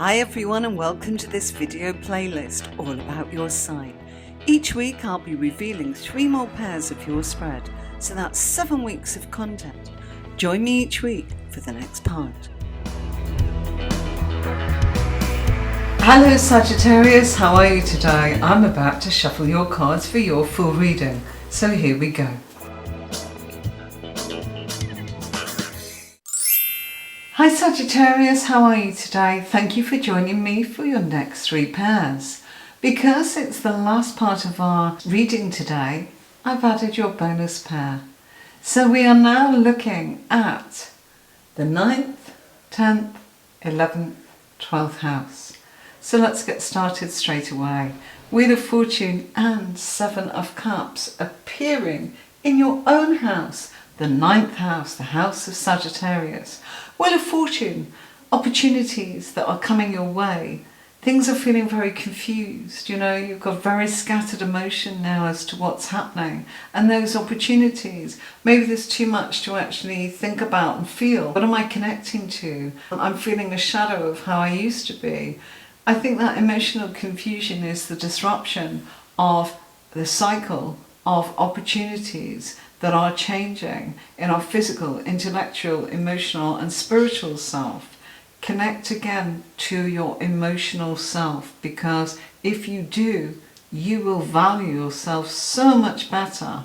Hi everyone and welcome to this video playlist all about your sign. Each week I'll be revealing 3 more pairs of your spread, so that's 7 weeks of content. Join me each week for the next part. Hello Sagittarius, how are you today? I'm about to shuffle your cards for your full reading, so here we go. Hi Sagittarius, how are you today? Thank you for joining me for your next 3 pairs. Because it's the last part of our reading today, I've added your bonus pair. So we are now looking at the 9th, 10th, 11th, 12th house. So let's get started straight away. Wheel of Fortune and 7 of Cups appearing in your own house. The 9th house, the house of Sagittarius. Wheel of Fortune, opportunities that are coming your way. Things are feeling very confused, you've got very scattered emotion now as to what's happening. And those opportunities, maybe there's too much to actually think about and feel. What am I connecting to? I'm feeling a shadow of how I used to be. I think that emotional confusion is the disruption of the cycle of opportunities that are changing in our physical, intellectual, emotional and spiritual self. Connect again to your emotional self, because if you do, you will value yourself so much better.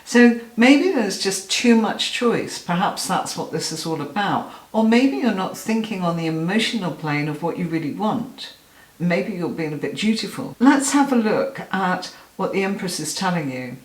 So maybe there's just too much choice. Perhaps that's what this is all about. Or maybe you're not thinking on the emotional plane of what you really want. Maybe you're being a bit dutiful. Let's have a look at what the Empress is telling you.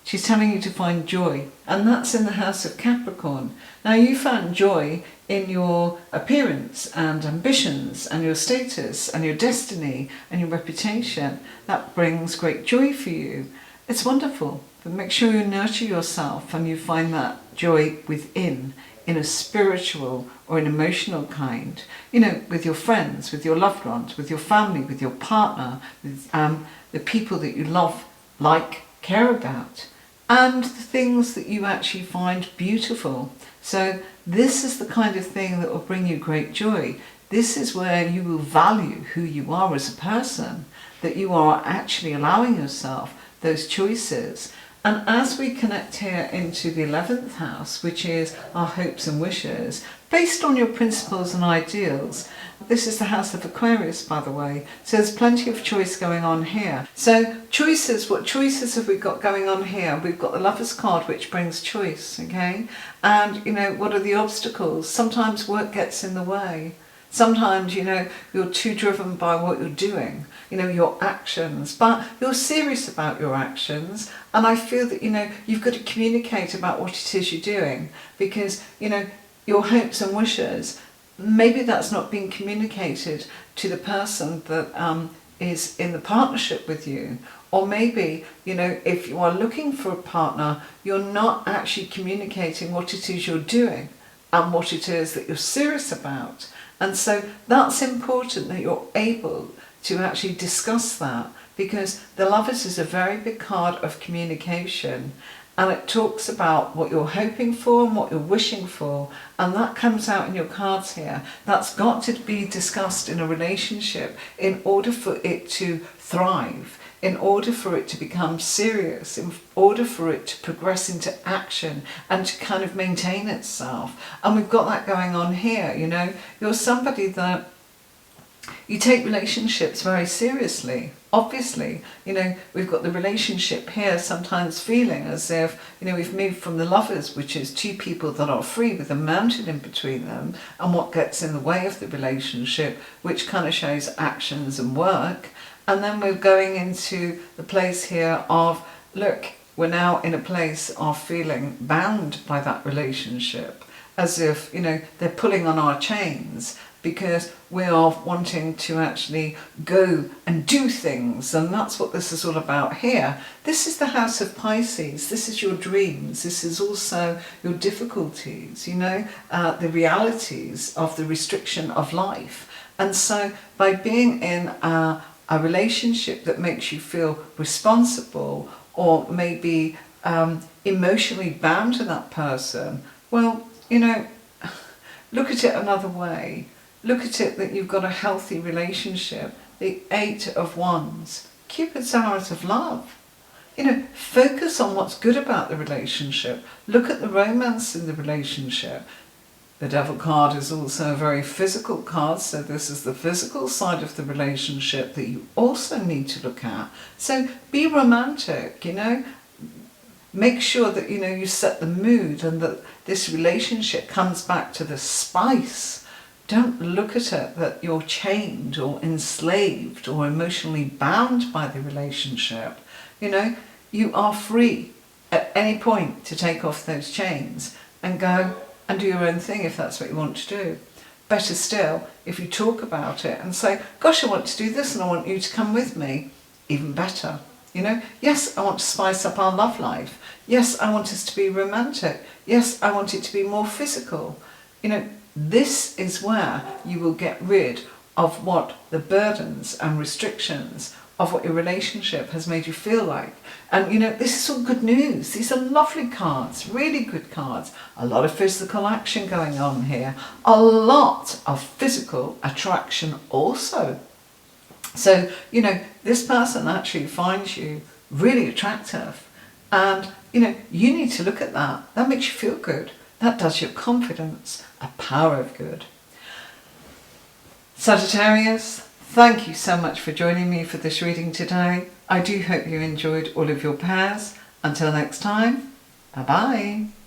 She's telling you to find joy, and that's in the house of Capricorn. Now you found joy in your appearance and ambitions and your status and your destiny and your reputation. That brings great joy for you. It's wonderful, but make sure you nurture yourself and you find that joy within, in a spiritual or an emotional kind, with your friends, with your loved ones, with your family, with your partner, with the people that you love, care about, and the things that you actually find beautiful. So this is the kind of thing that will bring you great joy. This is where you will value who you are as a person, that you are actually allowing yourself those choices. And as we connect here into the 11th house, which is our hopes and wishes, based on your principles and ideals. This is the house of Aquarius, by the way, so there's plenty of choice going on here. So choices, what choices have we got going on here? We've got the Lover's card, which brings choice, okay? And, what are the obstacles? Sometimes work gets in the way. Sometimes, you're too driven by what you're doing, your actions, but you're serious about your actions. And I feel that, you've got to communicate about what it is you're doing, because, your hopes and wishes, maybe that's not being communicated to the person that is in the partnership with you. Or maybe, if you are looking for a partner, you're not actually communicating what it is you're doing and what it is that you're serious about. And so that's important that you're able to actually discuss that, because the Lovers is a very big card of communication, and it talks about what you're hoping for and what you're wishing for, and that comes out in your cards here. That's got to be discussed in a relationship in order for it to thrive, in order for it to become serious, in order for it to progress into action and to kind of maintain itself. And we've got that going on here, You're somebody that you take relationships very seriously. Obviously, we've got the relationship here sometimes feeling as if, we've moved from the Lovers, which is 2 people that are free with a mountain in between them, and what gets in the way of the relationship, which kind of shows actions and work. And then we're going into the place here of, look, we're now in a place of feeling bound by that relationship, as if, they're pulling on our chains, because we are wanting to actually go and do things. And that's what this is all about here. This is the house of Pisces. This is your dreams. This is also your difficulties, the realities of the restriction of life. And so by being in a relationship that makes you feel responsible, or maybe emotionally bound to that person, well, look at it another way. look at it that you've got a healthy relationship. The Eight of Wands, Cupid's arrows of love. Focus on what's good about the relationship. Look at the romance in the relationship. The Devil card is also a very physical card, so this is the physical side of the relationship that you also need to look at. So be romantic, Make sure that, you set the mood and that this relationship comes back to the spice. Don't look at it that you're chained or enslaved or emotionally bound by the relationship. You are free at any point to take off those chains and go and do your own thing if that's what you want to do. Better still, if you talk about it and say, gosh, I want to do this and I want you to come with me, even better. Yes, I want to spice up our love life. Yes, I want us to be romantic. Yes, I want it to be more physical. This is where you will get rid of what the burdens and restrictions of what your relationship has made you feel like. And this is all good news. These are lovely cards, really good cards. A lot of physical action going on here. A lot of physical attraction also. So, this person actually finds you really attractive. And, you need to look at that. That makes you feel good. That does your confidence a power of good. Sagittarius, thank you so much for joining me for this reading today. I do hope you enjoyed all of your pairs. Until next time, bye-bye.